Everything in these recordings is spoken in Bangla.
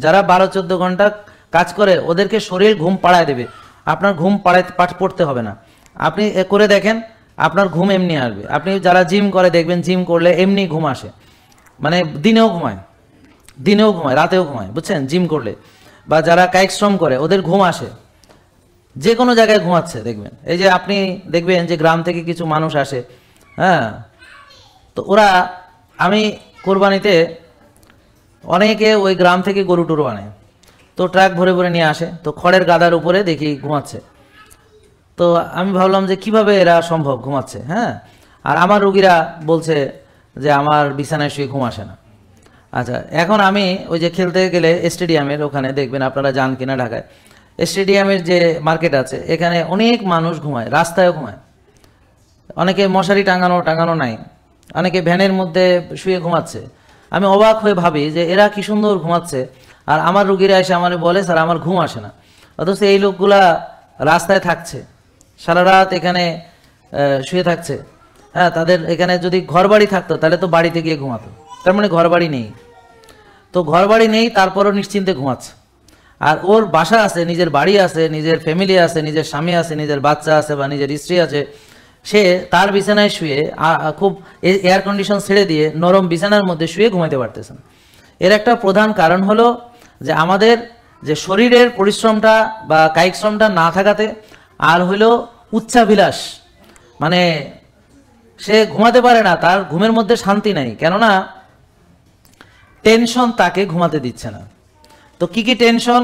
যারা 12-14 ঘন্টা কাজ করে ওদেরকে শরীর ঘুম পাড়ায় দেবে, আপনার ঘুম পড়তে হবে না। আপনি করে দেখেন, আপনার ঘুম এমনি আসবে। আপনি যারা জিম করে দেখবেন, জিম করলে এমনি ঘুম আসে, মানে দিনেও ঘুমায়, রাতেও ঘুমায়, বুঝছেন, জিম করলে। বা যারা কায়িক শ্রম করে ওদের ঘুম আসে, যে কোনো জায়গায় ঘুমাচ্ছে দেখবেন। এই যে আপনি দেখবেন যে গ্রাম থেকে কিছু মানুষ আসে, হ্যাঁ, তো ওরা, আমি কোরবানিতে অনেকে ওই গ্রাম থেকে গরু টরু আনে, তো ট্রাক ভরে ভরে নিয়ে আসে, তো খড়ের গাদার উপরে দেখি ঘুমাচ্ছে। তো আমি ভাবলাম যে কিভাবে এরা সম্ভব ঘুমাচ্ছে, হ্যাঁ। আর আমার রোগীরা বলছে যে আমার বিছানায় শুয়ে ঘুম আসে না। আচ্ছা, এখন আমি ওই যে খেলতে গেলে স্টেডিয়ামের ওখানে দেখবেন, আপনারা যান কিনা ঢাকায়, স্টেডিয়ামের যে মার্কেট আছে এখানে অনেক মানুষ ঘুমায়, রাস্তায়ও ঘুমায়, অনেকে মশারি টাঙানো নাই, অনেকে ভ্যানের মধ্যে শুয়ে ঘুমাচ্ছে। আমি অবাক হয়ে ভাবি যে এরা কি সুন্দর ঘুমাচ্ছে, আর আমার রুগীরা এসে আমার বলে স্যার আমার ঘুম আসে না। অথচ এই লোকগুলা রাস্তায় থাকছে, সারা রাত এখানে শুয়ে থাকছে, হ্যাঁ। তাদের এখানে যদি ঘর বাড়ি থাকতো তাহলে তো বাড়িতে গিয়ে ঘুমাতো, তার মানে ঘর বাড়ি নেই। তো ঘর বাড়ি নেই, তারপরও নিশ্চিন্তে ঘুমাচ্ছে। আর ওর বাসা আছে, নিজের বাড়ি আছে, নিজের ফ্যামিলি আছে, নিজের স্বামী আছে, নিজের বাচ্চা আছে বা নিজের স্ত্রী আছে, সে তার বিছানায় শুয়ে খুব এয়ার কন্ডিশন ছেড়ে দিয়ে নরম বিছানার মধ্যে শুয়ে ঘুমাইতে পারতেছেন। এর একটা প্রধান কারণ হলো যে আমাদের যে শরীরের পরিশ্রমটা বা কায়িক শ্রমটা না থাকাতে, আর হইল উচ্চাভিলাষ, মানে সে ঘুমাতে পারে না, তার ঘুমের মধ্যে শান্তি নাই, কেননা টেনশন তাকে ঘুমাতে দিচ্ছে না। তো কি কি টেনশন?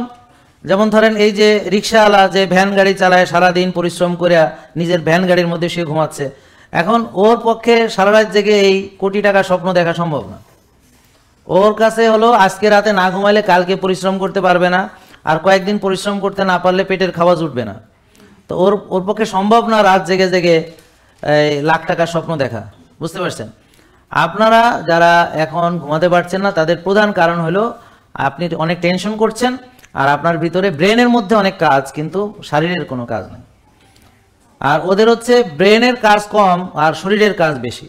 যেমন ধরেন এই যে রিক্সাওয়ালা যে ভ্যান গাড়ি চালায়, সারাদিন পরিশ্রম করে নিজের ভ্যান গাড়ির মধ্যে সে ঘুমাচ্ছে, এখন ওর পক্ষে সারা রাত জেগে এই কোটি টাকা স্বপ্ন দেখা সম্ভব না। ওর কাছে হলো আজকে রাতে না ঘুমাইলে কালকে পরিশ্রম করতে পারবে না, আর কয়েকদিন পরিশ্রম করতে না পারলে পেটের খাওয়া জুটবে না। তো ওর পক্ষে সম্ভব না রাত জেগে জেগে লাখ টাকার স্বপ্ন দেখা, বুঝতে পারছেন? আপনারা যারা এখন ঘুমাতে পারছেন না তাদের প্রধান কারণ হলো আপনি অনেক টেনশন করছেন, আর আপনার ভিতরে ব্রেনের মধ্যে অনেক কাজ, কিন্তু শরীরের কোনো কাজ নেই। আর ওদের হচ্ছে ব্রেনের কাজ কম আর শরীরের কাজ বেশি,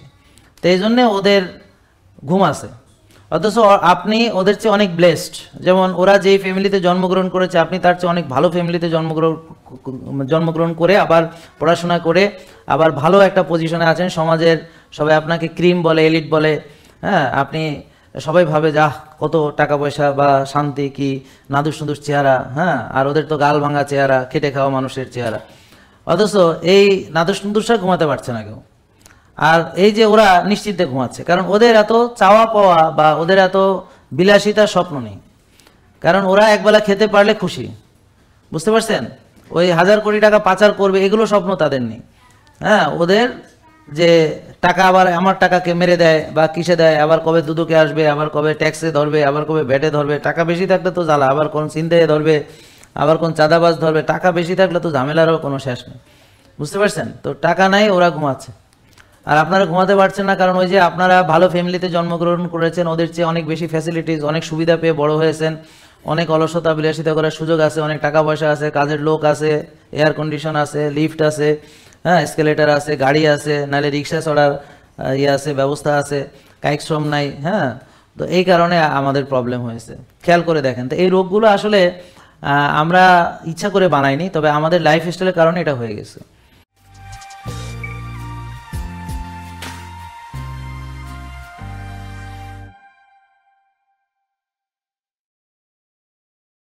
তো এই জন্যে ওদের ঘুম আছে। অথচ আপনি ওদের চেয়ে অনেক ব্লেসড। যেমন ওরা যেই ফ্যামিলিতে জন্মগ্রহণ করেছে, আপনি তার চেয়ে অনেক ভালো ফ্যামিলিতে জন্মগ্রহণ করে আবার পড়াশোনা করে আবার ভালো একটা পজিশনে আছেন। সমাজের সবাই আপনাকে ক্রিম বলে, এলিট বলে, হ্যাঁ। আপনি সবাই ভাবে যা কত টাকা পয়সা বা শান্তি, কি নাদুস নুদুস চেহারা, হ্যাঁ। আর ওদের তো গাল ভাঙা চেহারা, খেটে খাওয়া মানুষের চেহারা। অথচ এই নাদুস নুদুসরা ঘুমাতে পারছে না কেউ। আর এই যে ওরা নিশ্চিন্তে ঘুমাচ্ছে, কারণ ওদের এত চাওয়া পাওয়া বা ওদের এত বিলাসিতার স্বপ্ন নেই, কারণ ওরা একবেলা খেতে পারলে খুশি, বুঝতে পারছেন? ওই 1000 কোটি টাকা পাচার করবে এগুলো স্বপ্ন তাদের নেই, হ্যাঁ। ওদের যে টাকা আবার আমার টাকাকে মেরে দেয় বা কিসে দেয়, আবার কবে দুদকে আসবে, আবার কবে ট্যাক্সে ধরবে, আবার কবে ভ্যাটে ধরবে, টাকা বেশি থাকলে তো জ্বালা, আবার কোন ছিনতাইয়ে ধরবে, আবার কোন চাঁদাবাজ ধরবে, টাকা বেশি থাকলে তো ঝামেলারও কোনো শেষ নেই, বুঝতে পারছেন? তো টাকা নাই, ওরা ঘুমাচ্ছে। আর আপনারা ঘুমাতে পারছেন না কারণ ওই যে আপনারা ভালো ফ্যামিলিতে জন্মগ্রহণ করেছেন, ওদের চেয়ে অনেক বেশি ফ্যাসিলিটিস, অনেক সুবিধা পেয়ে বড় হয়েছেন, অনেক অলসতা বিলাসিতা করার সুযোগ আছে, অনেক টাকা পয়সা আছে, কাজের লোক আছে, এয়ার কন্ডিশন আছে, লিফট আছে, হ্যাঁ, এসকেলেটার আছে, গাড়ি আছে, নাহলে রিক্সা চড়ার আছে, ব্যবস্থা আছে, কায়িক শ্রম নাই, হ্যাঁ। তো এই কারণে আমাদের প্রবলেম হয়েছে, খেয়াল করে দেখেন। তো এই রোগগুলো আসলে আমরা ইচ্ছা করে বানাইনি, তবে আমাদের লাইফ স্টাইলের কারণে এটা হয়ে গেছে।